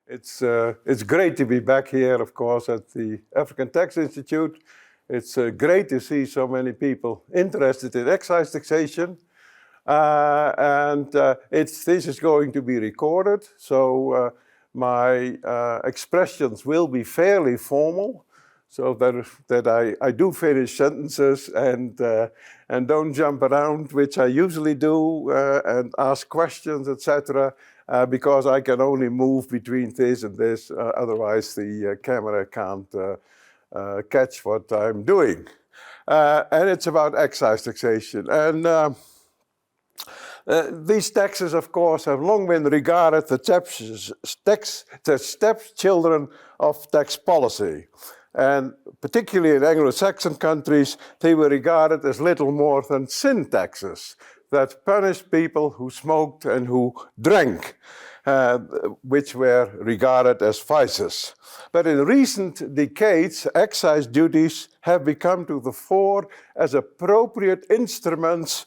It's great to be back here, of course, at the African Tax Institute. It's great to see so many people interested in excise taxation. This is going to be recorded, so my expressions will be fairly formal, so that I do finish sentences and don't jump around, which I usually do, and ask questions, etc. Because I can only move between this and this, otherwise the camera can't catch what I'm doing. And it's about excise taxation. And these taxes, of course, have long been regarded the stepchildren of tax policy. And particularly in Anglo-Saxon countries, they were regarded as little more than sin taxes that punished people who smoked and who drank, which were regarded as vices. But in recent decades, excise duties have become to the fore as appropriate instruments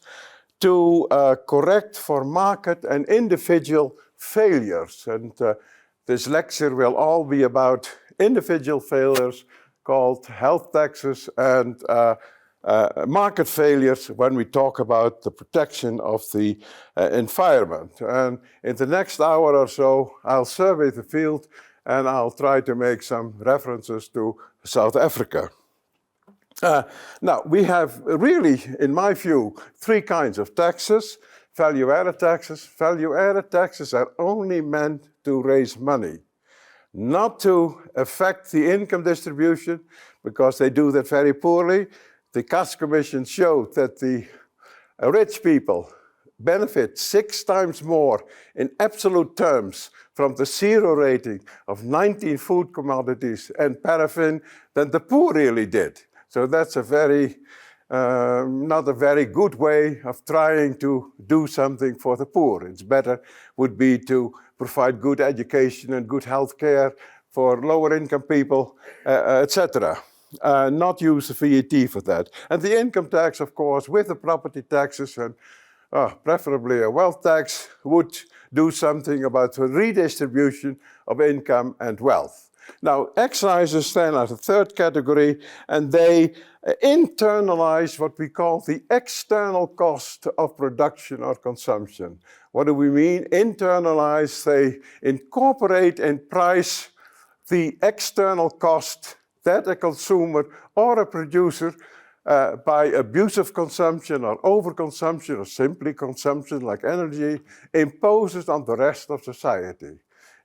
to correct for market and individual failures. And this lecture will all be about individual failures called health taxes and market failures when we talk about the protection of the environment. And in the next hour or so, I'll survey the field and I'll try to make some references to South Africa. Now, we have really, in my view, three kinds of taxes. Value-added taxes. Value-added taxes are only meant to raise money, not to affect the income distribution, because they do that very poorly. The Cash Commission showed that the rich people benefit 6 times more in absolute terms from the zero rating of 19 food commodities and paraffin than the poor really did. So that's a not a very good way of trying to do something for the poor. It's better would be to provide good education and good health care for lower income people, etc. Not use the VAT for that. And the income tax, of course, with the property taxes and preferably a wealth tax, would do something about the redistribution of income and wealth. Now, excises then are the third category, and they internalize what we call the external cost of production or consumption. What do we mean? Internalize, they incorporate in price the external cost that a consumer or a producer by abusive consumption or overconsumption or simply consumption like energy imposes on the rest of society.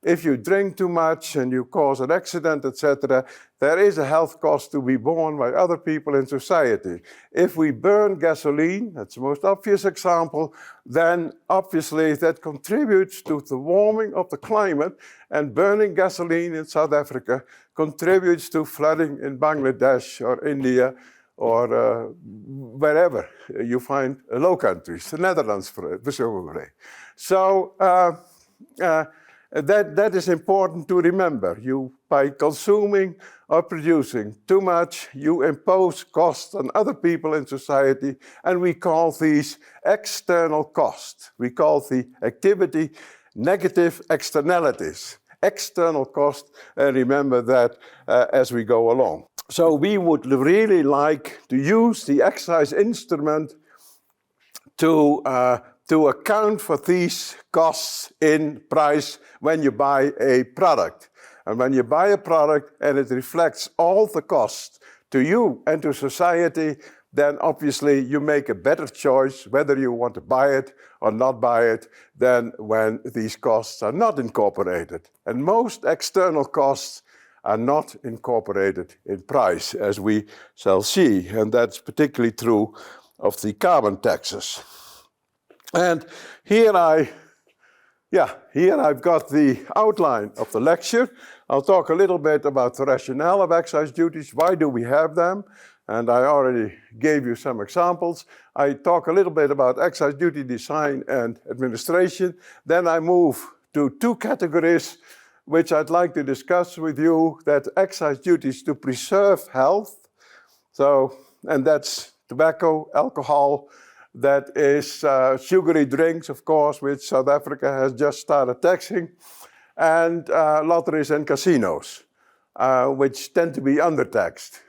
If you drink too much and you cause an accident, etc., there is a health cost to be borne by other people in society. If we burn gasoline, that's the most obvious example, then obviously that contributes to the warming of the climate, and burning gasoline in South Africa contributes to flooding in Bangladesh or India or wherever you find low countries, the Netherlands, presumably. So, that is important to remember. By consuming or producing too much, you impose costs on other people in society, and we call these external costs. We call the activity negative externalities. External cost, and remember that as we go along. So we would really like to use the excise instrument to account for these costs in price when you buy a product. And when you buy a product and it reflects all the costs to you and to society, then obviously you make a better choice whether you want to buy it or not buy it than when these costs are not incorporated. And most external costs are not incorporated in price, as we shall see. And that's particularly true of the carbon taxes. And here I've got the outline of the lecture. I'll talk a little bit about the rationale of excise duties. Why do we have them? And I already gave you some examples. I talk a little bit about excise duty design and administration. Then I move to 2 categories which I'd like to discuss with you, that excise duties to preserve health. So, and that's tobacco, alcohol, that is sugary drinks, of course, which South Africa has just started taxing. and lotteries and casinos, which tend to be undertaxed,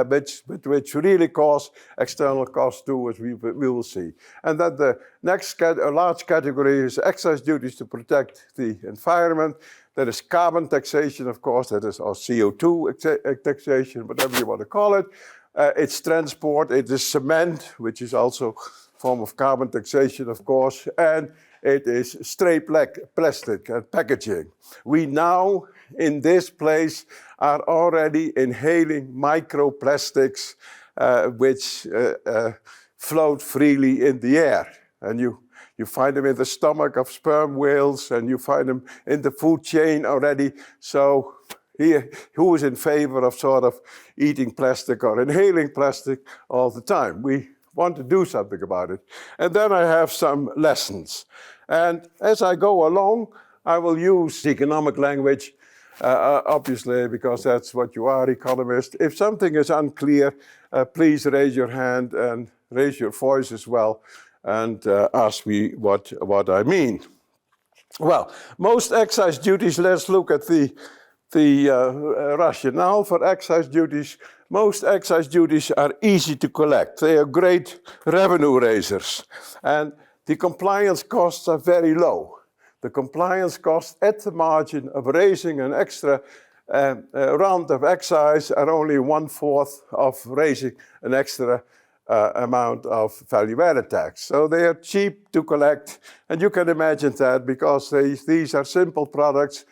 which really cause external costs too, as we will see. And then the next large category is excise duties to protect the environment. That is carbon taxation, of course, that is our CO2 taxation, whatever you want to call it. It's transport, it is cement, which is also a form of carbon taxation, of course, and it is stray plastic and packaging. We now, in this place, are already inhaling microplastics which float freely in the air. And you find them in the stomach of sperm whales, and you find them in the food chain already. So who is in favor of sort of eating plastic or inhaling plastic all the time? We want to do something about it. And then I have some lessons. And as I go along, I will use economic language, obviously, because that's what you are, economists. If something is unclear, please raise your hand and raise your voice as well, and ask me what I mean. Well, most excise duties, let's look at the rationale for excise duties. Most excise duties are easy to collect. They are great revenue raisers. And the compliance costs are very low. The compliance costs at the margin of raising an extra round of excise are only 1/4 of raising an extra amount of value-added tax. So they are cheap to collect, and you can imagine that because these are simple products,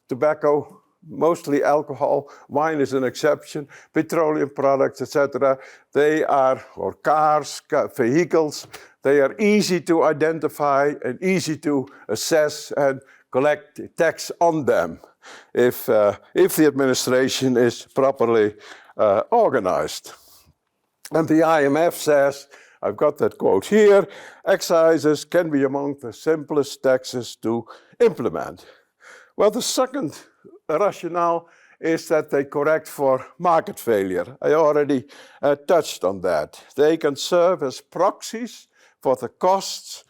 tobacco, mostly alcohol, wine is an exception, petroleum products, etc. They are, or cars, vehicles, they are easy to identify and easy to assess and collect tax on them if the administration is properly organized. And the IMF says, I've got that quote here, excises can be among the simplest taxes to implement. Well, the second rationale is that they correct for market failure. I already touched on that. They can serve as proxies for the costs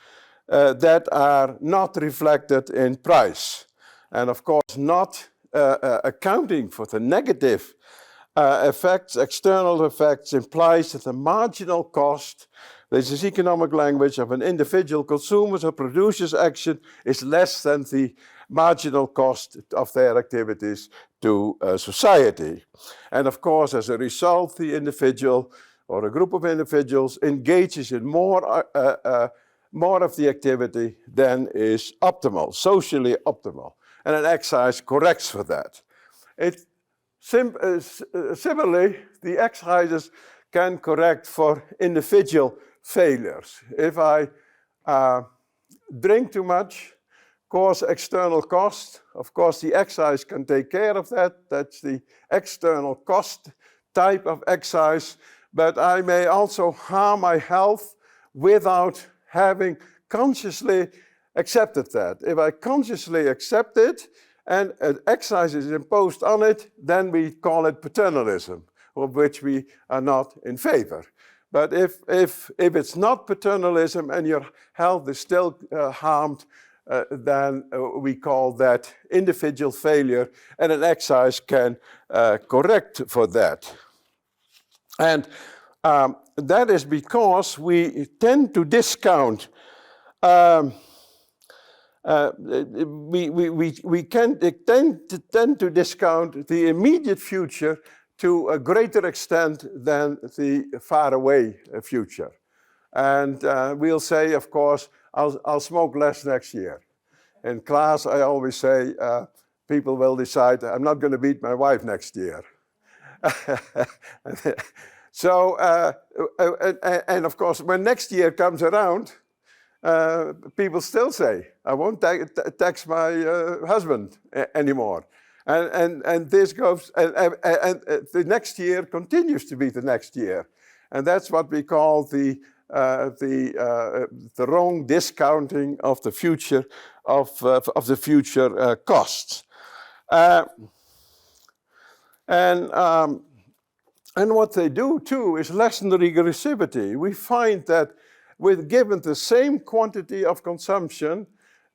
that are not reflected in price. And of course, not accounting for the negative effects, external effects, implies that the marginal cost, this is economic language, of an individual consumer's or producer's action is less than the marginal cost of their activities to society. And of course, as a result, the individual or a group of individuals engages in more of the activity than is optimal, socially optimal. And an excise corrects for that. Similarly, the excises can correct for individual failures. If I drink too much, cause external cost, of course the excise can take care of that. That's the external cost type of excise. But I may also harm my health without having consciously accepted that. If I consciously accept it, and an excise is imposed on it, then we call it paternalism, of which we are not in favor. But if it's not paternalism and your health is still harmed, then we call that individual failure, and an excise can correct for that. And that is because we tend to discount we tend to discount the immediate future to a greater extent than the faraway future. And we'll say, of course, I'll smoke less next year. In class, I always say, people will decide, I'm not going to beat my wife next year. So, and of course, when next year comes around, people still say, I won't tax my husband anymore. And this goes, and the next year continues to be the next year. And that's what we call the wrong discounting of the future, of the future costs. And what they do too is lessen the regressivity. We find that given the same quantity of consumption,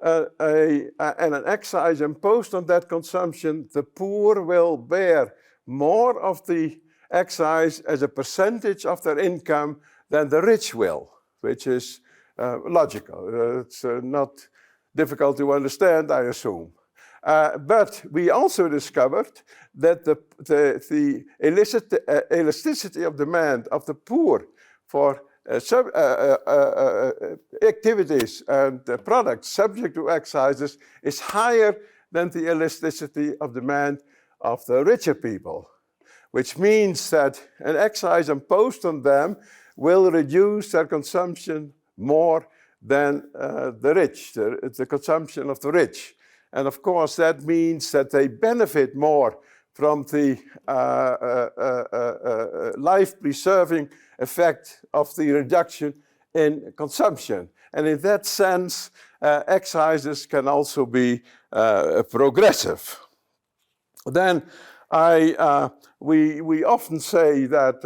and an excise imposed on that consumption, the poor will bear more of the excise as a percentage of their income than the rich will, which is logical. It's not difficult to understand, I assume. But we also discovered that the elasticity of demand of the poor for activities and products subject to excises is higher than the elasticity of demand of the richer people, which means that an excise imposed on them will reduce their consumption more than the rich, the consumption of the rich. And of course, that means that they benefit more from the life-preserving effect of the reduction in consumption. And in that sense, excises can also be progressive. Then we often say that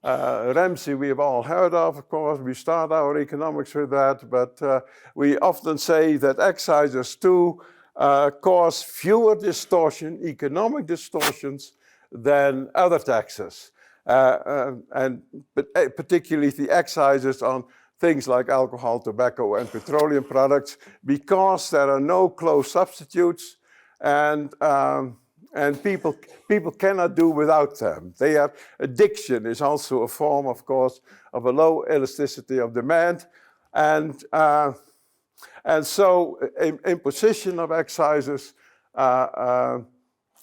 Ramsey we have all heard of course. We start our economics with that, but we often say that excises too cause fewer economic distortions than other taxes. And particularly the excises on things like alcohol, tobacco, and petroleum products, because there are no close substitutes, and people cannot do without them. Addiction is also a form, of course, of a low elasticity of demand, and so imposition of excises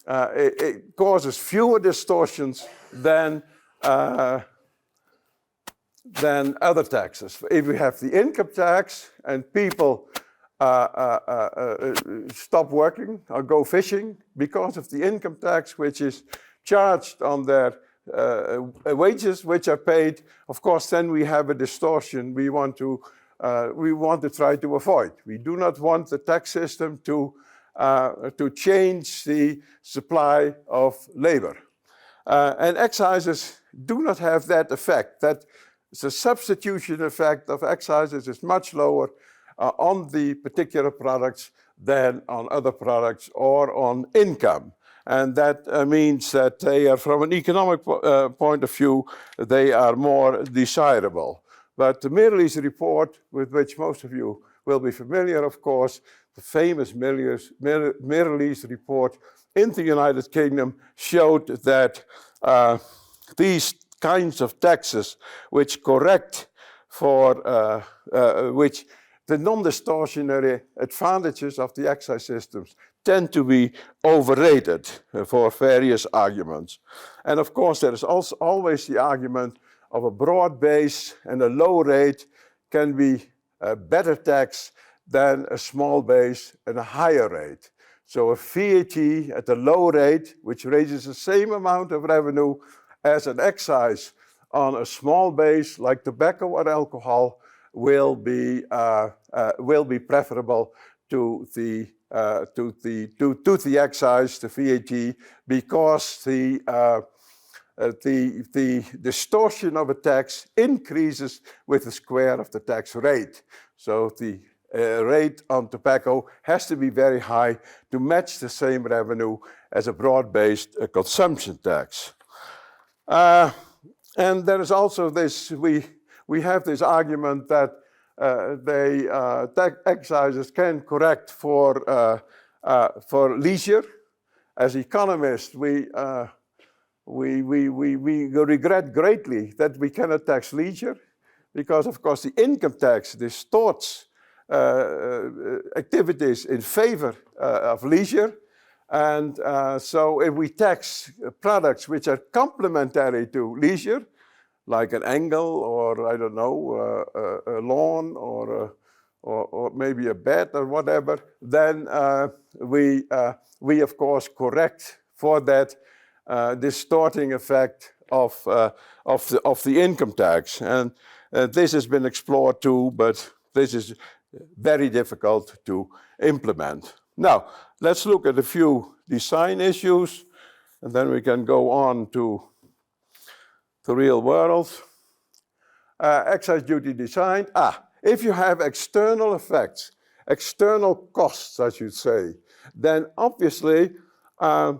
it causes fewer distortions than other taxes. If we have the income tax and people stop working or go fishing because of the income tax, which is charged on their wages which are paid, of course, then we have a distortion we want to try to avoid. We do not want the tax system to change the supply of labor. And excises do not have that effect. That the substitution effect of excises is much lower on the particular products than on other products or on income. And that means that they are, from an economic point of view, they are more desirable. But the Middle East report, with which most of you will be familiar, of course, the famous Middle East report in the United Kingdom showed that these kinds of taxes which correct for which the non-distortionary advantages of the excise systems tend to be overrated for various arguments. And of course, there is also always the argument of a broad base and a low rate can be a better tax than a small base and a higher rate. So a VAT at a low rate, which raises the same amount of revenue as an excise on a small base like tobacco or alcohol, will be preferable to the excise, the VAT, because the distortion of a tax increases with the square of the tax rate. So the rate on tobacco has to be very high to match the same revenue as a broad-based consumption tax. And there is also this, we have this argument that excises can correct for leisure. As economists, we regret greatly that we cannot tax leisure, because of course the income tax distorts activities in favor of leisure. And so if we tax products which are complementary to leisure, like an angle or, I don't know, a lawn or maybe a bed or whatever, then we of course correct for that distorting effect of the income tax. And this has been explored too, but this is very difficult to implement. Now, let's look at a few design issues, and then we can go on to the real world. Excise duty design. If you have external effects external costs, I should say, then obviously an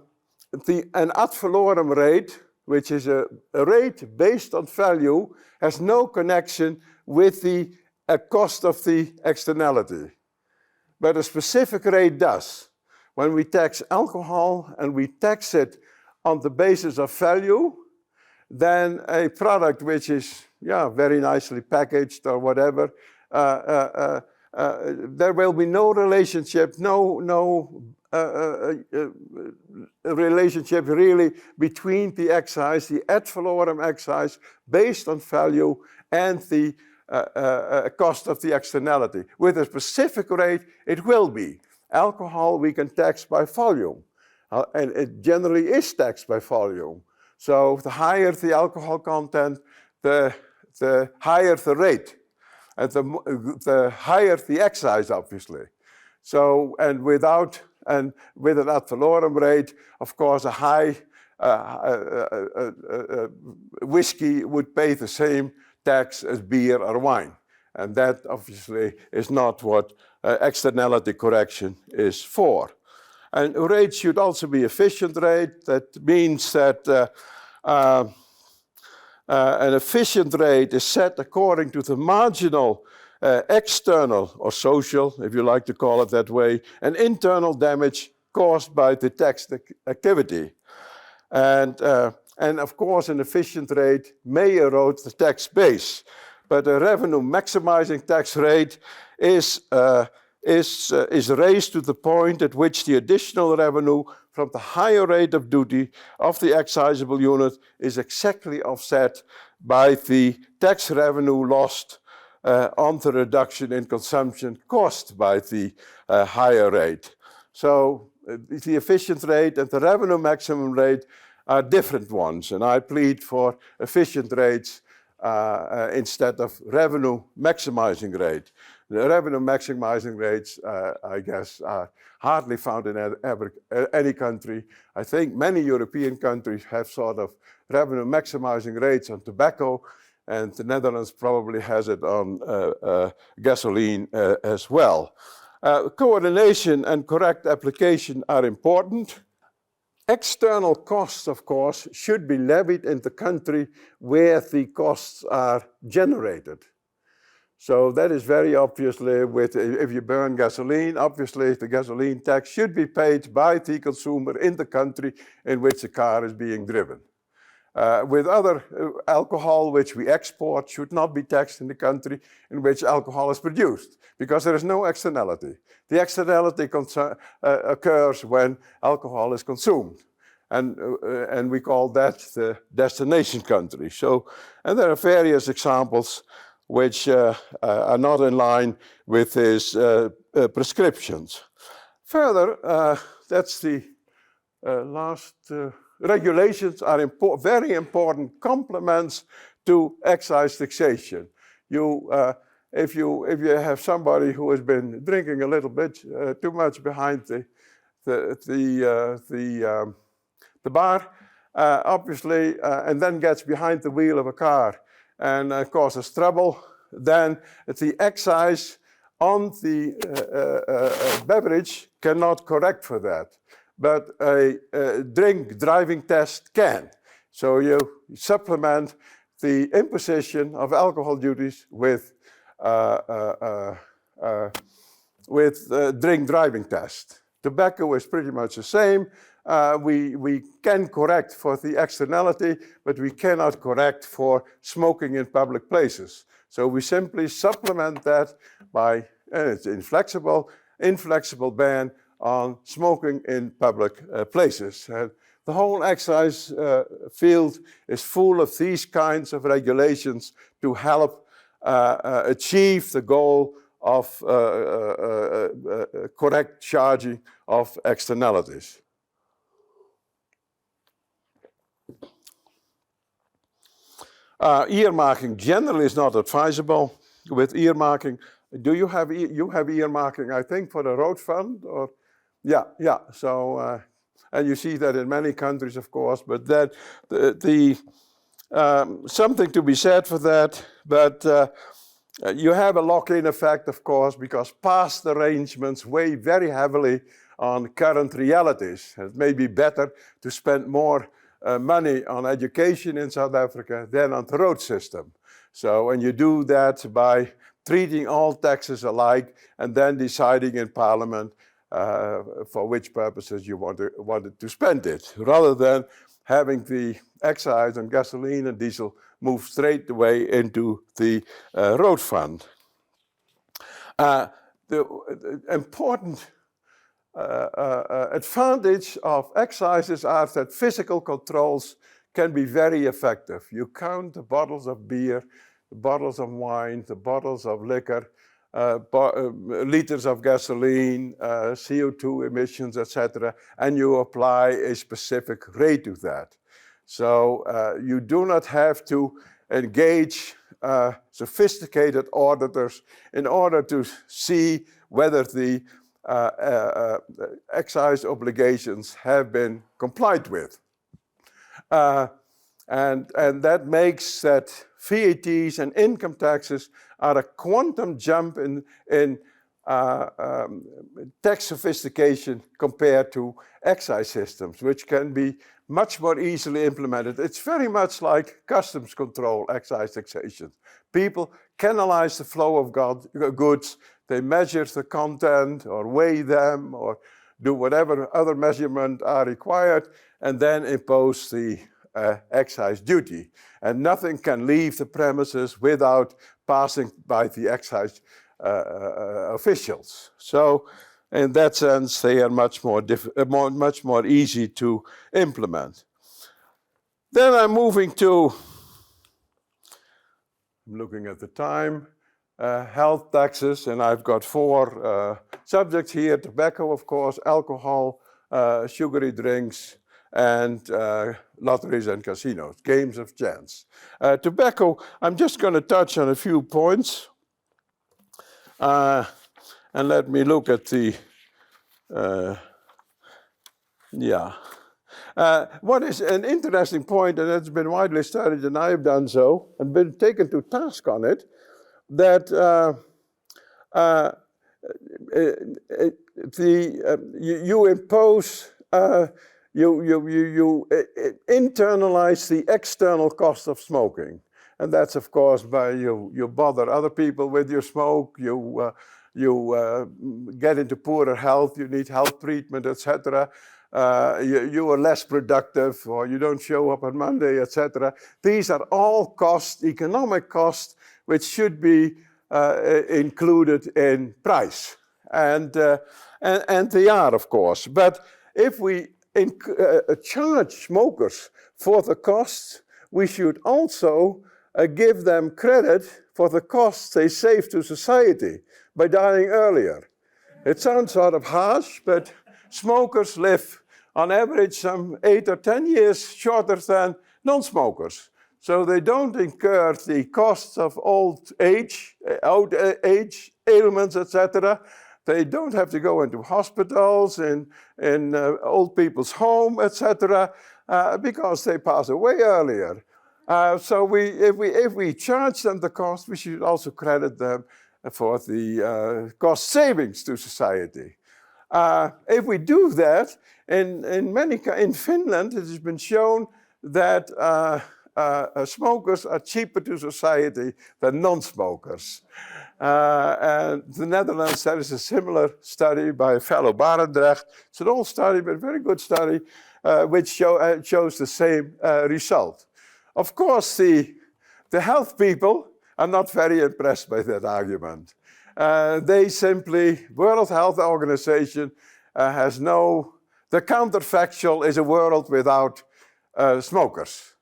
ad valorem rate, which is a rate based on value, has no connection with the cost of the externality. But a specific rate does. When we tax alcohol and we tax it on the basis of value, then a product which is very nicely packaged or whatever, there will be no relationship, no relationship really between the excise, the ad valorem excise based on value, and the cost of the externality. With a specific rate, it will be. Alcohol we can tax by volume, and it generally is taxed by volume. So the higher the alcohol content, the higher the rate, and the higher the excise, obviously. So, and with an ad valorem rate, of course, a high whiskey would pay the same tax as beer or wine. And that obviously is not what externality correction is for. And rate should also be efficient rate. That means that an efficient rate is set according to the marginal external or social, if you like to call it that way, and internal damage caused by the tax activity. And of course, an efficient rate may erode the tax base, but a revenue maximizing tax rate is raised to the point at which the additional revenue from the higher rate of duty of the excisable unit is exactly offset by the tax revenue lost on the reduction in consumption caused by the higher rate. So the efficient rate and the revenue maximum rate are different ones, and I plead for efficient rates instead of revenue maximizing rate. The revenue maximizing rates, I guess, are hardly found in any country. I think many European countries have sort of revenue maximizing rates on tobacco, and the Netherlands probably has it on gasoline as well. Coordination and correct application are important. External costs, of course, should be levied in the country where the costs are generated. So that is very obviously if you burn gasoline, obviously the gasoline tax should be paid by the consumer in the country in which the car is being driven. With other alcohol which we export should not be taxed in the country in which alcohol is produced, because there is no externality. The externality occurs when alcohol is consumed, and we call that the destination country. So, and there are various examples which are not in line with his prescriptions. Further, that's the last. Regulations are very important complements to excise taxation. If you have somebody who has been drinking a little bit too much behind the bar, obviously, and then gets behind the wheel of a car and causes trouble, then the excise on the beverage cannot correct for that. But a driving test can. So you supplement the imposition of alcohol duties with driving test. Tobacco is pretty much the same. We can correct for the externality, but we cannot correct for smoking in public places. So we simply supplement that by, and it's inflexible ban on smoking in public places. The whole excise field is full of these kinds of regulations to help achieve the goal of correct charging of externalities. Earmarking generally is not advisable. With earmarking, do you have earmarking? I think for the road fund, or yeah. So and you see that in many countries, of course. But that something to be said for that. But You have a lock-in effect, of course, because past arrangements weigh very heavily on current realities. It may be better to spend more money on education in South Africa than on the road system. So, and you do that by treating all taxes alike and then deciding in Parliament for which purposes you wanted to spend it, rather than having the excise on gasoline and diesel move straight away into the road fund. The important advantage of excises are that physical controls can be very effective. You count the bottles of beer, the bottles of wine, the bottles of liquor, liters of gasoline, CO2 emissions, etc., and you apply a specific rate to that. So you do not have to engage sophisticated auditors in order to see whether the excise obligations have been complied with. And that makes that VATs and income taxes are a quantum jump in tax sophistication compared to excise systems, which can be much more easily implemented. It's very much like customs control, excise taxation. People canalize the flow of goods, they measure the content or weigh them or do whatever other measurement are required and then impose the excise duty. And nothing can leave the premises without passing by the excise officials. So in that sense, they are much more easy to implement. Then I'm moving to, I'm looking at the time, health taxes, and I've got 4 subjects here: tobacco, of course, alcohol, sugary drinks, and lotteries and casinos, games of chance. Tobacco, I'm just going to touch on a few points. And let me look at the, what is an interesting point, and it's been widely studied, and I've done so, and been taken to task on it, that you impose, you internalize the external cost of smoking. And that's, of course, by you bother other people with your smoke, you get into poorer health, you need health treatment, etc. You are less productive, or you don't show up on Monday, etc. These are all costs, economic costs, which should be included in price. And they are, of course. But if we charge smokers for the costs, we should also give them credit for the costs they save to society by dying earlier. It sounds sort of harsh, but smokers live on average some 8 or 10 years shorter than non-smokers. So they don't incur the costs of old age, ailments, etc. They don't have to go into hospitals, in old people's home, etc., because they pass away earlier. So if we charge them the cost, we should also credit them for the cost savings to society. If we do that, in Finland, it has been shown that smokers are cheaper to society than non-smokers. And the Netherlands, there is a similar study by a fellow Barendrecht. It's an old study, but a very good study, which shows the same result. Of course, the health people are not very impressed by that argument. They simply, World Health Organization has the counterfactual is a world without smokers.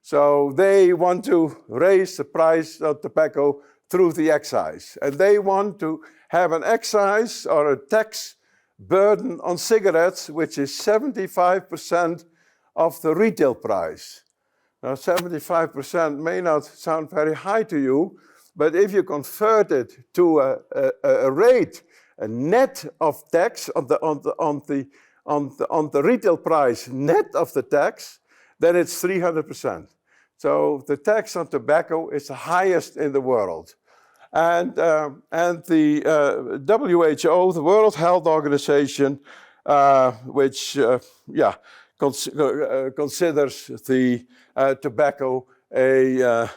So they want to raise the price of tobacco through the excise. And they want to have an excise or a tax burden on cigarettes, which is 75% of the retail price. Now, 75% may not sound very high to you, but if you convert it to a rate, a net of tax on the retail price, net of the tax, then it's 300%. So the tax on tobacco is the highest in the world. And the WHO, the World Health Organization, which considers the tobacco a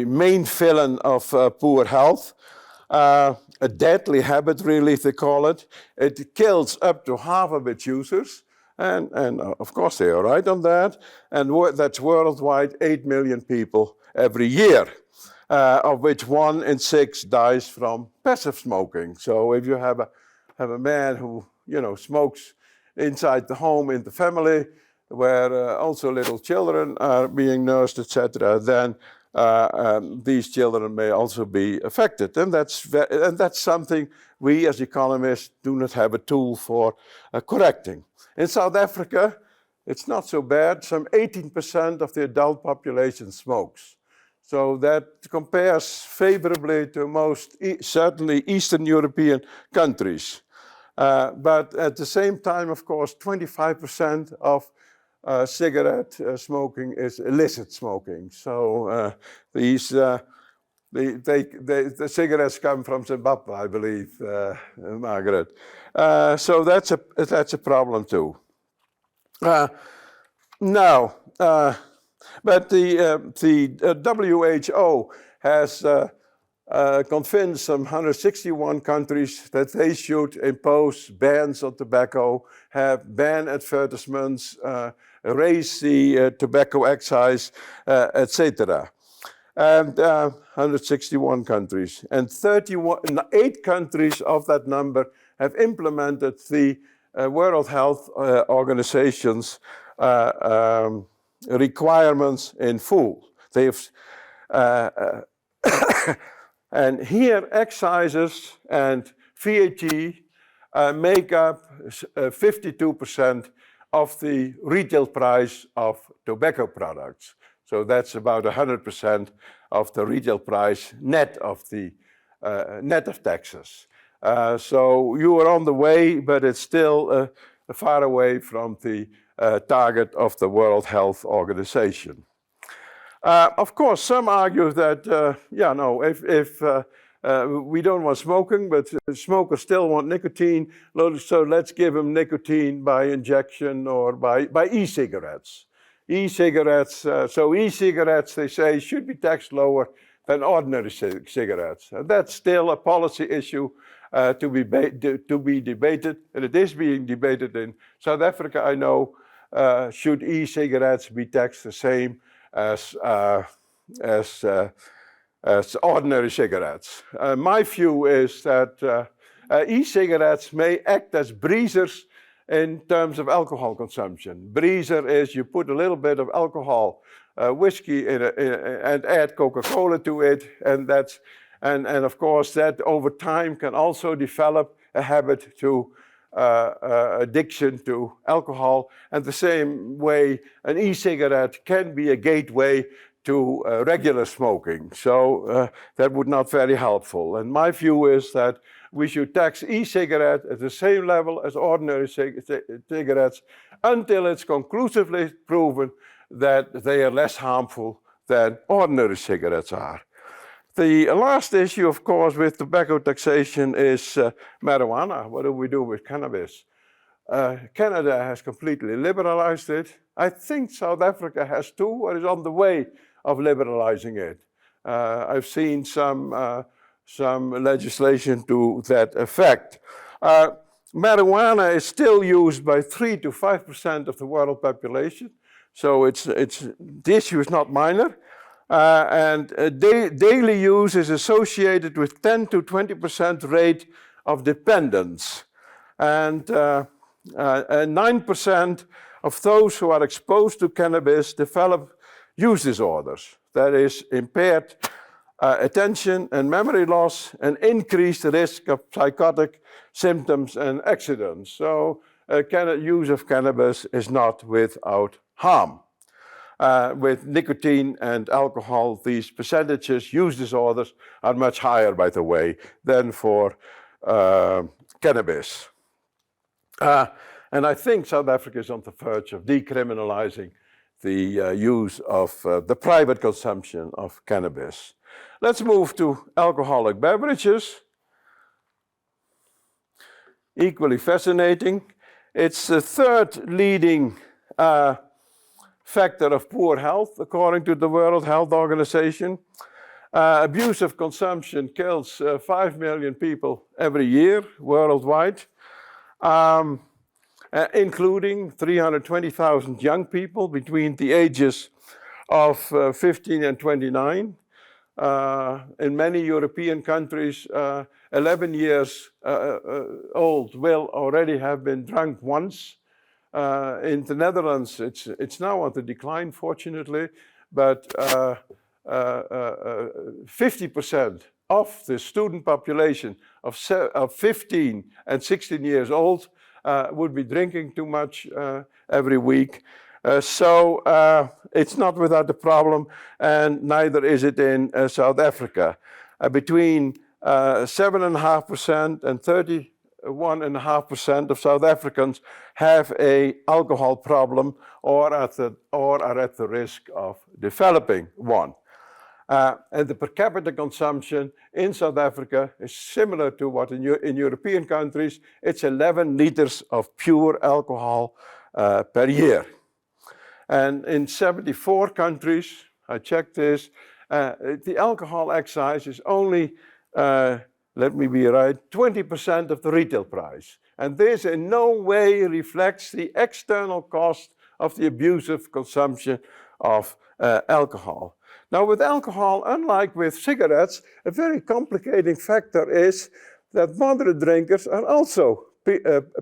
main villain of poor health, a deadly habit, really, they call it. It kills up to half of its users, and of course they are right on that, and that's worldwide 8 million people every year, of which 1 in 6 dies from passive smoking. So if you have a man who smokes inside the home, in the family, where also little children are being nursed, etc., then these children may also be affected. And that's something we as economists do not have a tool for correcting. In South Africa, it's not so bad. Some 18% of the adult population smokes. So that compares favorably to most, certainly Eastern European countries. But at the same time, of course, 25% of cigarette smoking is illicit smoking. So the cigarettes come from Zimbabwe, I believe, Margaret. So that's a problem too. Now, but the WHO has convinced some 161 countries that they should impose bans on tobacco, have ban advertisements, raise the tobacco excise, etc. And 161 countries. And 8 countries of that number have implemented the World Health Organization's requirements in full. They've and here excises and VAT make up 52% of the retail price of tobacco products. So that's about 100% of the retail price net of the net of taxes. So you are on the way, but it's still far away from the target of the World Health Organization. Of course, some argue that, if we don't want smoking, but smokers still want nicotine, so let's give them nicotine by injection or by e-cigarettes. E-cigarettes, so e-cigarettes, they say, should be taxed lower than ordinary cigarettes. That's still a policy issue to be debated, and it is being debated in South Africa, I know. Should e-cigarettes be taxed the same as ordinary cigarettes? My view is that e-cigarettes may act as breezers in terms of alcohol consumption. Breezer is you put a little bit of alcohol, whiskey and add Coca-Cola to it, and of course that over time can also develop a habit to addiction to alcohol, and the same way an e-cigarette can be a gateway to regular smoking. So that would not be very helpful. And my view is that we should tax e-cigarette at the same level as ordinary cigarettes until it's conclusively proven that they are less harmful than ordinary cigarettes are. The last issue, of course, with tobacco taxation is marijuana. What do we do with cannabis? Canada has completely liberalized it. I think South Africa has too, or is on the way of liberalizing it. I've seen some legislation to that effect. Marijuana is still used by 3 to 5% of the world population, so the issue is not minor. And daily use is associated with 10 to 20% rate of dependence. And 9% of those who are exposed to cannabis develop use disorders. That is impaired attention and memory loss and increased risk of psychotic symptoms and accidents. So use of cannabis is not without harm. With nicotine and alcohol, these percentages, use disorders, are much higher, by the way, than for cannabis. And I think South Africa is on the verge of decriminalizing the use of the private consumption of cannabis. Let's move to alcoholic beverages. Equally fascinating. It's the third leading factor of poor health, according to the World Health Organization. Abusive consumption kills 5 million people every year worldwide, including 320,000 young people between the ages of 15 and 29. In many European countries, 11 years old will already have been drunk once. In the Netherlands, it's now on the decline, fortunately, but 50% of the student population of 15 and 16 years old would be drinking too much every week. So it's not without a problem, and neither is it in South Africa. Between 7.5% and 31.5% of South Africans have an alcohol problem or are at the risk of developing one. And the per capita consumption in South Africa is similar to what in European countries. It's 11 liters of pure alcohol per year. And in 74 countries, I checked this, the alcohol excise is only, let me be right, 20% of the retail price. And this in no way reflects the external cost of the abusive consumption of alcohol. Now with alcohol, unlike with cigarettes, a very complicating factor is that moderate drinkers are also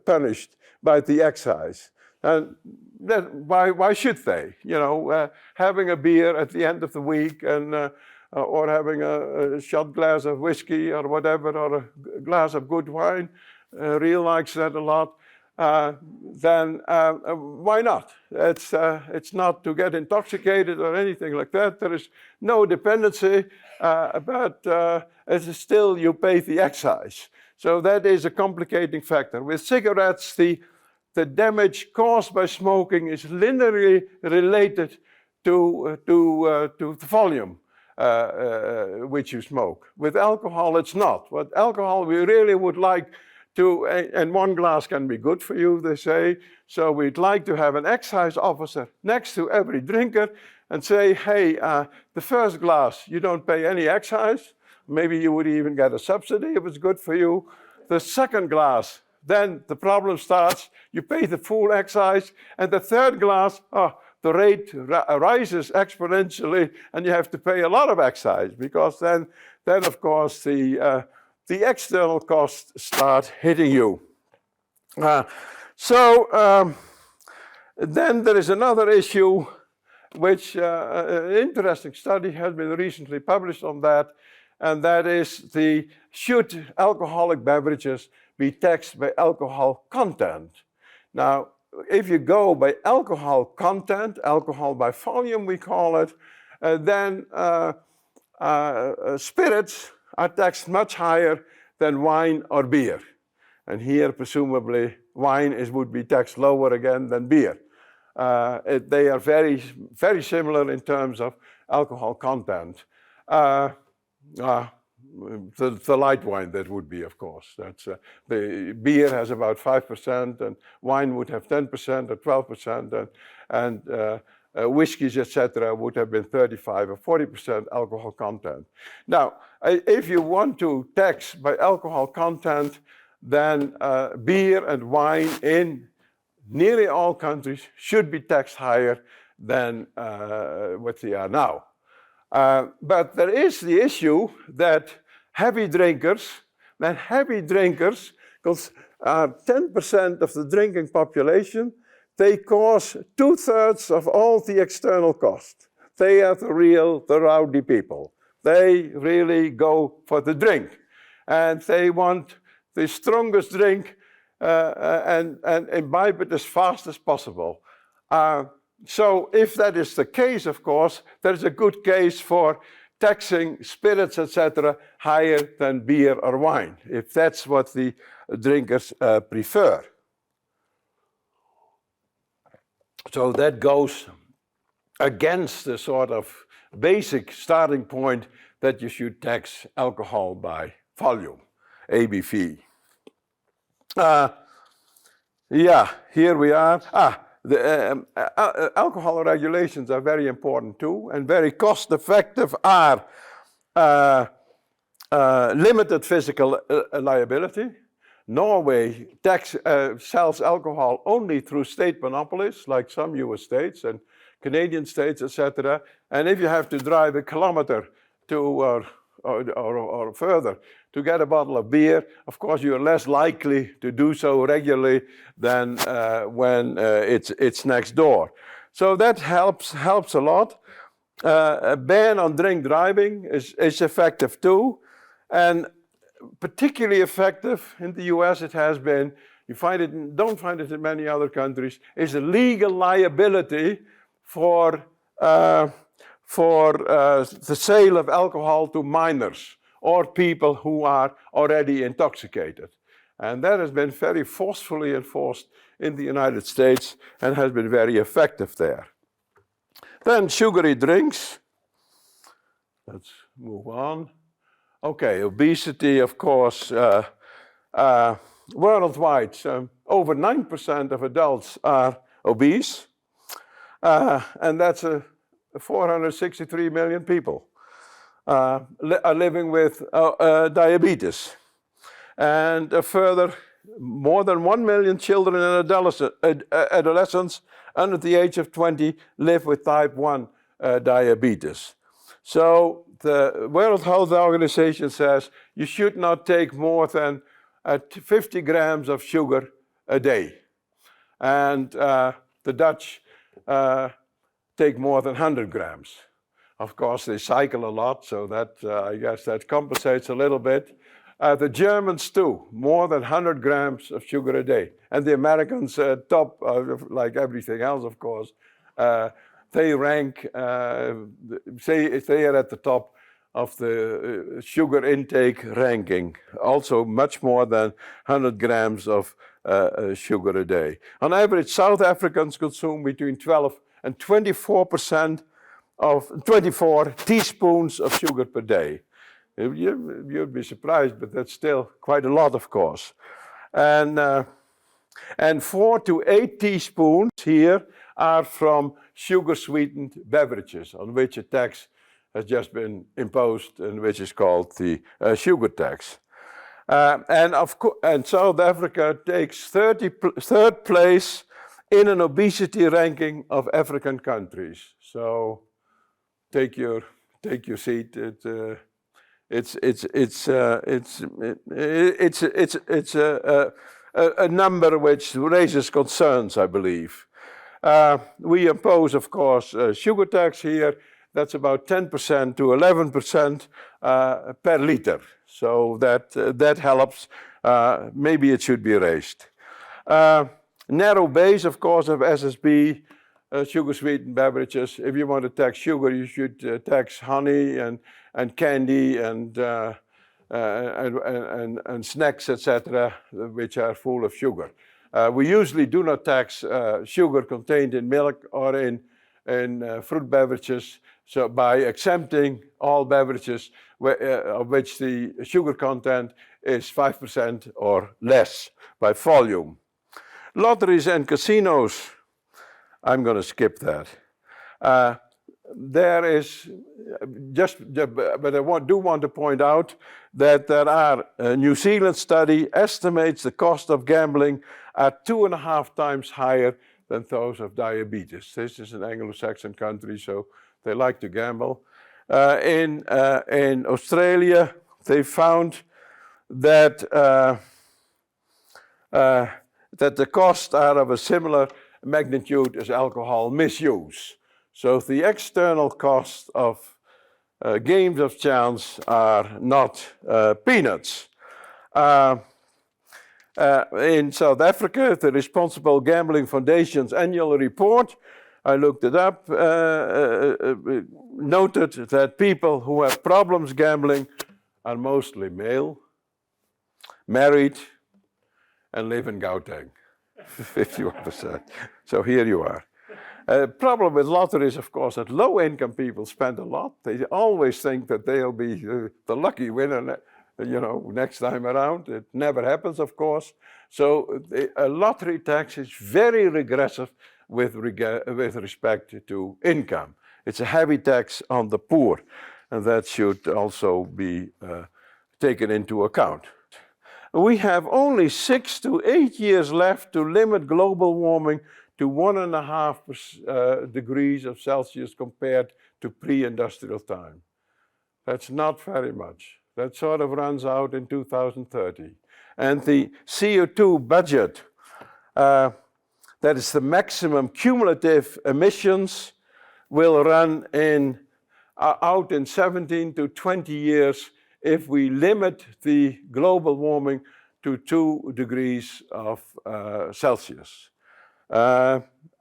punished by the excise. And why should they? You know, having a beer at the end of the week and or having a shot glass of whiskey or whatever, or a glass of good wine, Real likes that a lot, then why not? It's not to get intoxicated or anything like that. There is no dependency, but it's still you pay the excise. So that is a complicating factor. With cigarettes, the damage caused by smoking is linearly related to the volume which you smoke. With alcohol, it's not. With alcohol, we really would like to, and one glass can be good for you, they say, so we'd like to have an excise officer next to every drinker and say, hey, the first glass, you don't pay any excise. Maybe you would even get a subsidy if it's good for you. The second glass, then the problem starts, you pay the full excise, and the third glass, the rate rises exponentially, and you have to pay a lot of excise, because then of course, the external costs start hitting you. Then there is another issue, which an interesting study has been recently published on that, and that is should alcoholic beverages be taxed by alcohol content? Now, if you go by alcohol content, alcohol by volume we call it, then spirits are taxed much higher than wine or beer. And here, presumably, wine would be taxed lower again than beer. They are very, very similar in terms of alcohol content. The light wine, that would be, of course. That's the beer has about 5%, and wine would have 10% or 12%, and whiskeys, etc., would have been 35 or 40% alcohol content. Now, if you want to tax by alcohol content, then beer and wine in nearly all countries should be taxed higher than what they are now. But there is the issue that heavy drinkers, because 10% of the drinking population, they cause 2/3 of all the external cost. They are the rowdy people. They really go for the drink. And they want the strongest drink and imbibe it as fast as possible. So if that is the case, of course, there is a good case for taxing spirits, etc., higher than beer or wine, if that's what the drinkers prefer. So that goes against the sort of basic starting point that you should tax alcohol by volume, ABV. Yeah, here we are. The alcohol regulations are very important too, and very cost effective are limited physical liability. Norway sells alcohol only through state monopolies, like some US states and Canadian states, etc. And if you have to drive a kilometer to or further to get a bottle of beer, of course you're less likely to do so regularly than when it's next door. So that helps a lot. A ban on drink driving is effective too, and particularly effective in the US it has been. You don't find it in many other countries, is a legal liability for the sale of alcohol to minors or people who are already intoxicated. And that has been very forcefully enforced in the United States and has been very effective there. Then sugary drinks. Let's move on. Okay, obesity, of course, worldwide, over 9% of adults are obese. And that's 463 million people are living with diabetes. And further, more than 1 million children and adolescents under the age of 20 live with type 1 diabetes. So the World Health Organization says you should not take more than 50 grams of sugar a day. And the Dutch take more than 100 grams. Of course, they cycle a lot, so that I guess that compensates a little bit. The Germans too, more than 100 grams of sugar a day. And the Americans top, like everything else, of course, they rank, they are at the top of the sugar intake ranking. Also much more than 100 grams of sugar a day. On average, South Africans consume between 12 and 24 teaspoons of sugar per day. You'd be surprised, but that's still quite a lot, of course. And 4 to 8 teaspoons here are from sugar-sweetened beverages, on which a tax has just been imposed, and which is called the sugar tax. And South Africa takes third place in an obesity ranking of African countries. So take your seat. It's a number which raises concerns, I believe. We impose, of course, a sugar tax here. That's about 10% to 11% per liter. So that helps. Maybe it should be raised. Narrow base, of course, of SSB, sugar-sweetened beverages. If you want to tax sugar, you should tax honey and candy and snacks, etc., which are full of sugar. We usually do not tax sugar contained in milk or in fruit beverages, so by exempting all beverages of which the sugar content is 5% or less by volume. Lotteries and casinos, I'm going to skip that. There is but I do want to point out that there are a New Zealand study estimates the cost of gambling at 2.5 times higher than those of diabetes. This is an Anglo-Saxon country, so they like to gamble. In Australia, they found that the costs are of a similar magnitude as alcohol misuse. So the external costs of games of chance are not peanuts. In South Africa, the Responsible Gambling Foundation's annual report, I looked it up, noted that people who have problems gambling are mostly male, married, and live in Gauteng, 51%. So here you are. Problem with lottery is, of course, that low-income people spend a lot. They always think that they'll be the lucky winner, next time around. It never happens, of course. So a lottery tax is very regressive with respect to income. It's a heavy tax on the poor, and that should also be taken into account. We have only 6 to 8 years left to limit global warming to 1.5 degrees of Celsius compared to pre-industrial time. That's not very much. That sort of runs out in 2030. And the CO2 budget, that is the maximum cumulative emissions, will run out in 17 to 20 years if we limit the global warming to 2 degrees of Celsius.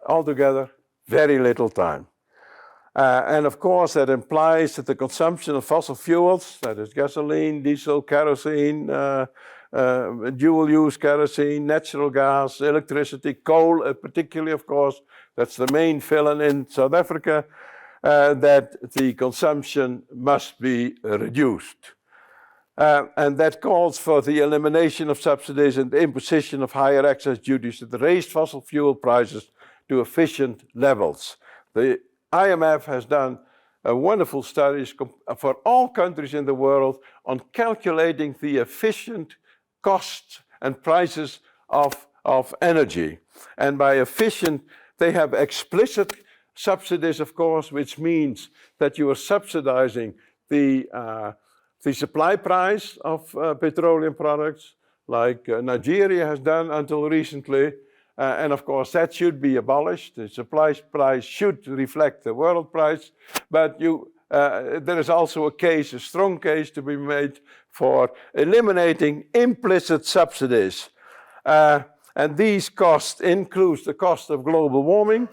Altogether, very little time. And of course, that implies that the consumption of fossil fuels, that is gasoline, diesel, kerosene, dual-use kerosene, natural gas, electricity, coal, particularly, of course, that's the main villain in South Africa, that the consumption must be reduced. And that calls for the elimination of subsidies and the imposition of higher excise duties that raise fossil fuel prices to efficient levels. The IMF has done wonderful studies for all countries in the world on calculating the efficient costs and prices of energy. And by efficient, they have explicit subsidies, of course, which means that you are subsidizing the supply price of petroleum products, like Nigeria has done until recently. And of course, that should be abolished. The supply price should reflect the world price. But there is also a strong case to be made for eliminating implicit subsidies. And these costs include the cost of global warming,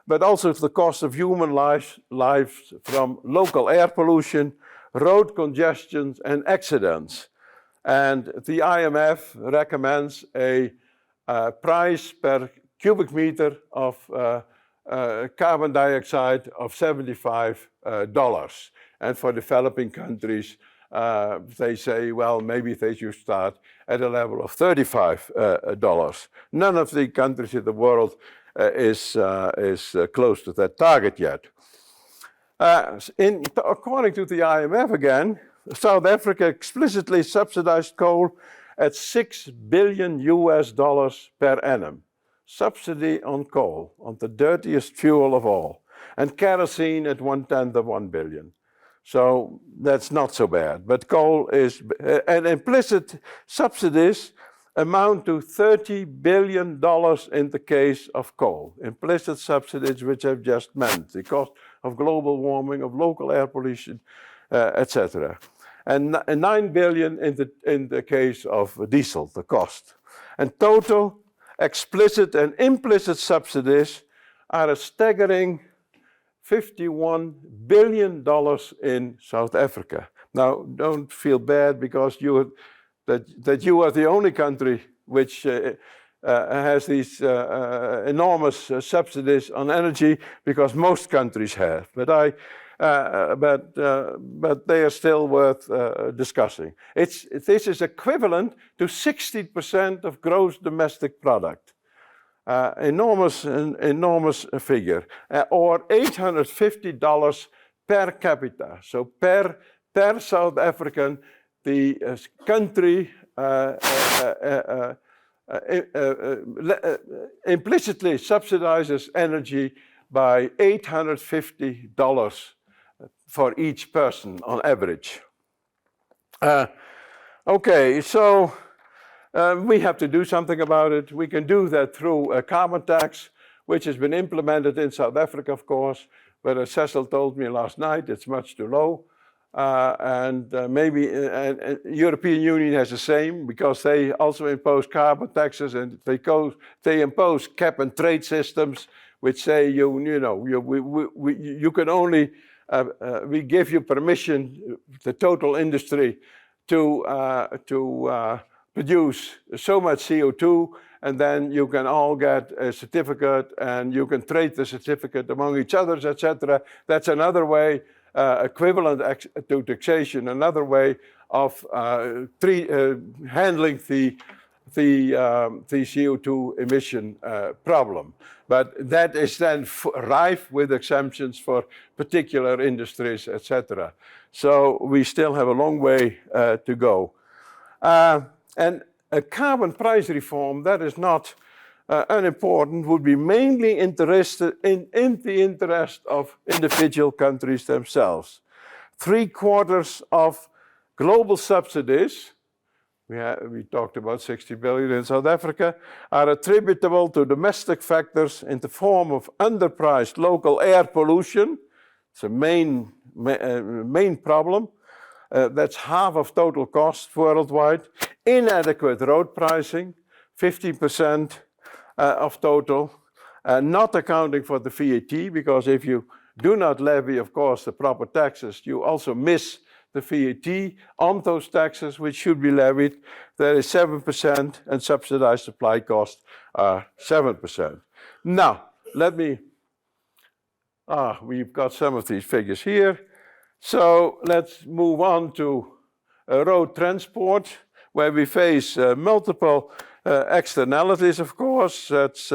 but also the cost of human lives from local air pollution, road congestion, and accidents. And the IMF recommends a price per cubic meter of carbon dioxide of $75. And for developing countries, they say, well, maybe they should start at a level of $35. None of the countries in the world is close to that target yet. According to the IMF again, South Africa explicitly subsidized coal at $6 billion per annum. Subsidy on coal, on the dirtiest fuel of all. And kerosene at 1/10 of $1 billion. So that's not so bad. But coal is, and implicit subsidies amount to $30 billion in the case of coal. Implicit subsidies, which I've just meant, the cost of global warming, of local air pollution, etc. And $9 billion in the case of diesel, the cost. And total explicit and implicit subsidies are a staggering $51 billion in South Africa. Now, don't feel bad because you are the only country which has these enormous subsidies on energy, because most countries have. But they are still worth discussing. This is equivalent to 60% of gross domestic product. Enormous figure, or $850 per capita. So per South African, the country implicitly subsidizes energy by $850 for each person on average. Okay, so we have to do something about it. We can do that through a carbon tax, which has been implemented in South Africa, of course, but as Cecil told me last night, it's much too low. Maybe European Union has the same, because they also impose carbon taxes, and they impose cap and trade systems, which say you can only we give you permission, the total industry, to produce so much CO2, and then you can all get a certificate, and you can trade the certificate among each other, etc. That's another way, equivalent to taxation, another way of handling the CO2 emission problem. But that is then rife with exemptions for particular industries, etc. So we still have a long way to go. And a carbon price reform that is not unimportant would be mainly interested in the interest of individual countries themselves. 3/4 of global subsidies, we talked about 60 billion in South Africa, are attributable to domestic factors in the form of underpriced local air pollution. It's a main problem. That's half of total cost worldwide. Inadequate road pricing, 50% of total. Not accounting for the VAT, because if you do not levy, of course, the proper taxes, you also miss the VAT on those taxes which should be levied. There is 7%, and subsidized supply costs are 7%. Now, we've got some of these figures here. So let's move on to road transport, where we face multiple externalities, of course. That's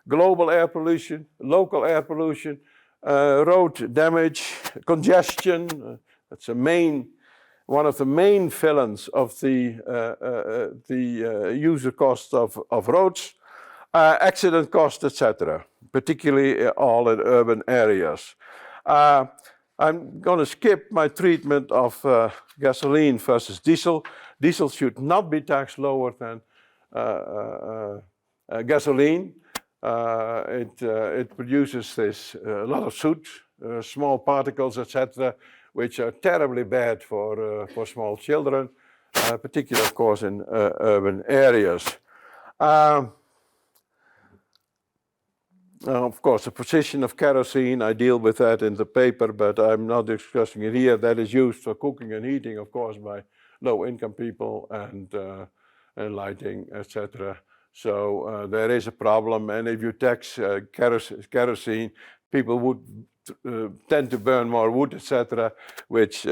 global air pollution, local air pollution, road damage, congestion. That's one of the main villains of the user cost of roads, accident costs, etc., particularly all in urban areas. I'm going to skip my treatment of gasoline versus diesel. Diesel should not be taxed lower than gasoline. It produces a lot of soot, small particles, etc., which are terribly bad for small children, particularly, of course, in urban areas. Of course, the position of kerosene, I deal with that in the paper, but I'm not discussing it here. That is used for cooking and heating, of course, by low-income people and lighting, etc. So there is a problem, and if you tax kerosene, people would tend to burn more wood, etc., which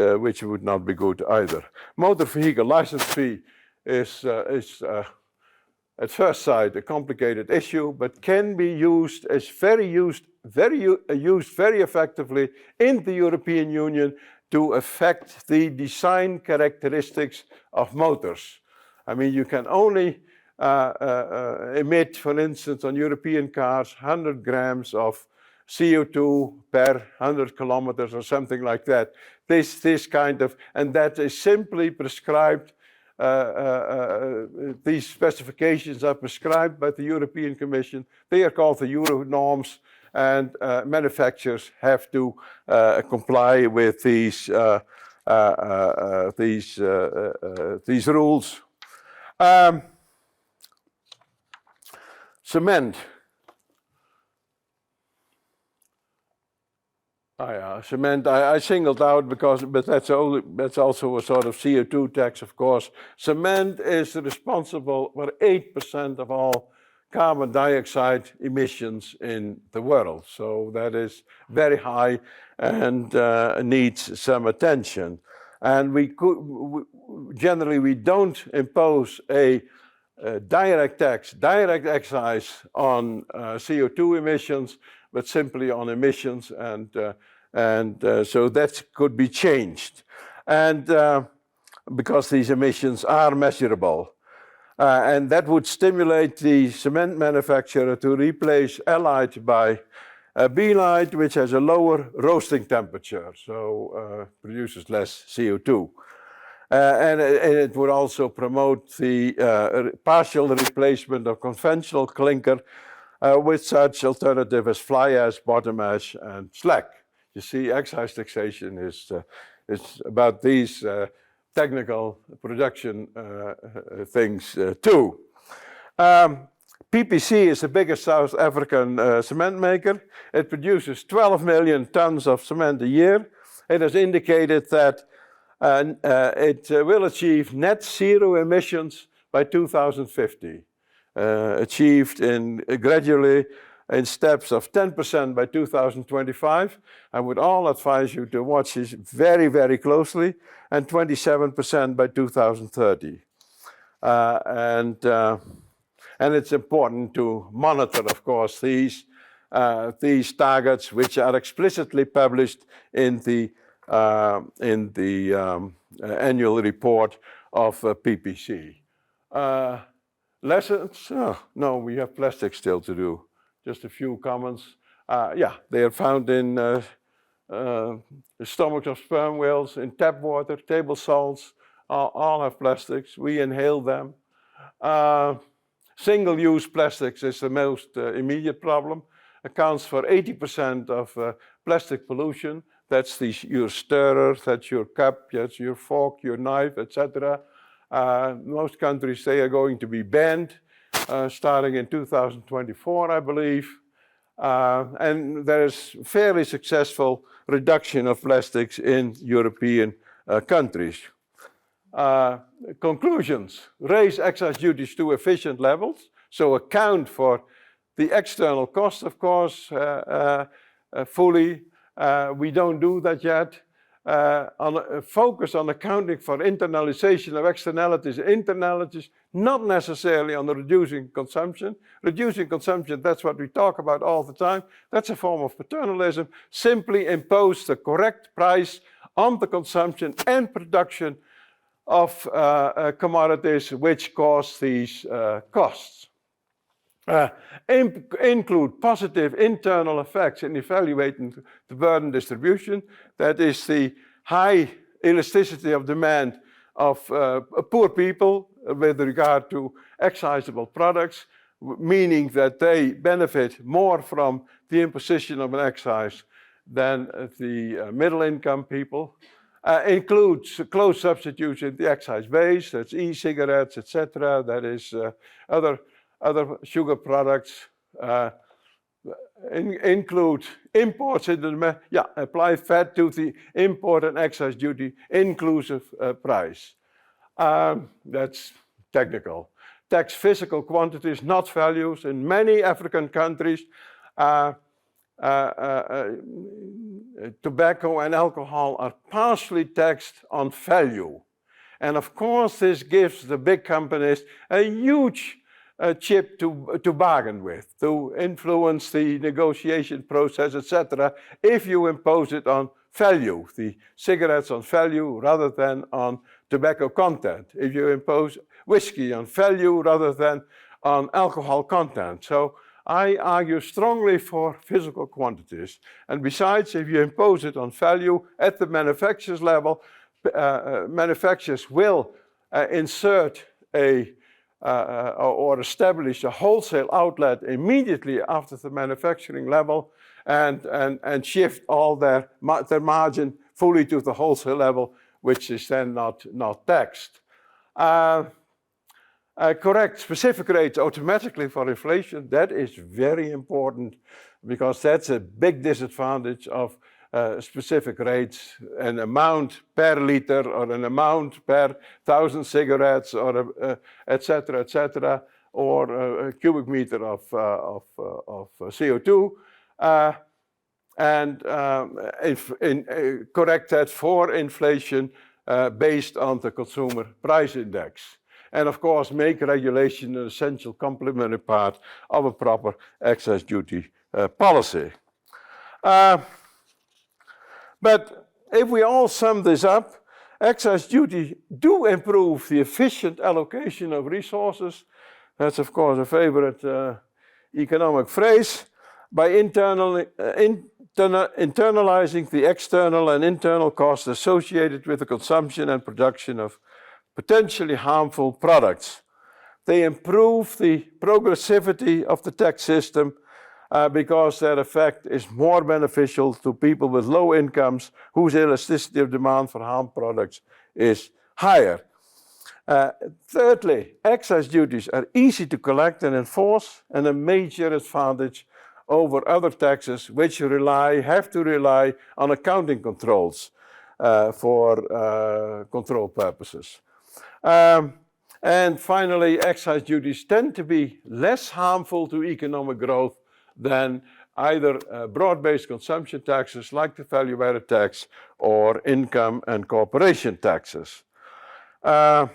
would not be good either. Motor vehicle license fee is at first sight a complicated issue, but can be used very effectively in the European Union to affect the design characteristics of motors. I mean, you can only emit, for instance, on European cars, 100 grams of CO2 per 100 kilometers or something like that. This kind of, and that is simply prescribed. These specifications are prescribed by the European Commission. They are called the Euro norms, and manufacturers have to comply with these rules. Cement. Cement I singled out but that's also a sort of CO2 tax, of course. Cement is responsible for 8% of all carbon dioxide emissions in the world. So that is very high and needs some attention. And generally we don't impose a direct excise on CO2 emissions, but simply on emissions, and so that could be changed. And because these emissions are measurable. And that would stimulate the cement manufacturer to replace Allied by B-Light, which has a lower roasting temperature, so produces less CO2. And it would also promote the partial replacement of conventional clinker with such alternative as fly ash, bottom ash, and slag. You see, excise taxation is about these technical production things too. PPC is the biggest South African cement maker. It produces 12 million tons of cement a year. It has indicated that it will achieve net zero emissions by 2050, achieved gradually in steps of 10% by 2025. I would all advise you to watch this very, very closely, and 27% by 2030. And it's important to monitor, of course, these targets, which are explicitly published in the annual report of PPC. Lessons? Oh, no, we have plastics still to do. Just a few comments. Yeah, they are found in the stomachs of sperm whales, in tap water, table salts, all have plastics. We inhale them. Single-use plastics is the most immediate problem. Accounts for 80% of plastic pollution. That's your stirrer, that's your cup, that's your fork, your knife, etc. Most countries, they are going to be banned starting in 2024, I believe. And there is fairly successful reduction of plastics in European countries. Conclusions: raise excise duties to efficient levels, so account for the external costs, of course, fully. We don't do that yet. Focus on accounting for internalization of externalities, internalities, not necessarily on reducing consumption. Reducing consumption, that's what we talk about all the time. That's a form of paternalism. Simply impose the correct price on the consumption and production of commodities which cause these costs. Include positive internal effects in evaluating the burden distribution. That is the high elasticity of demand of poor people with regard to excisable products, meaning that they benefit more from the imposition of an excise than the middle income people. Includes close substitution in the excise base, that's e-cigarettes, etc. That is other sugar products. Include imports into the, apply VAT to the import and excise duty inclusive price. That's technical. Tax physical quantities, not values. In many African countries, tobacco and alcohol are partially taxed on value. And of course, this gives the big companies a huge chip to bargain with, to influence the negotiation process, etc., if you impose it on value, the cigarettes on value rather than on tobacco content, if you impose whiskey on value rather than on alcohol content. So I argue strongly for physical quantities. And besides, if you impose it on value at the level, manufacturers will insert or establish a wholesale outlet immediately after the manufacturing level and shift all their margin fully to the wholesale level, which is then not taxed. Correct specific rates automatically for inflation. That is very important because that's a big disadvantage of specific rates, an amount per liter or an amount per 1,000 cigarettes or etc., or a cubic meter of CO2. Correct that for inflation based on the consumer price index. And of course, make regulation an essential complementary part of a proper excise duty policy. But if we all sum this up, excise duty do improve the efficient allocation of resources. That's of course a favorite economic phrase. By internalizing the external and internal costs associated with the consumption and production of potentially harmful products. They improve the progressivity of the tax system because their effect is more beneficial to people with low incomes whose elasticity of demand for harm products is higher. Thirdly, excise duties are easy to collect and enforce, and a major advantage over other taxes which have to rely on accounting controls for control purposes. And finally, excise duties tend to be less harmful to economic growth than either broad-based consumption taxes like the value-added tax or income and corporation taxes. But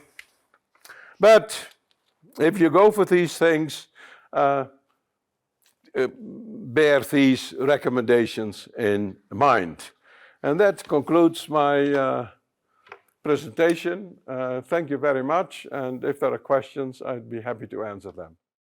if you go for these things, bear these recommendations in mind. And that concludes my presentation. Thank you very much. And if there are questions, I'd be happy to answer them.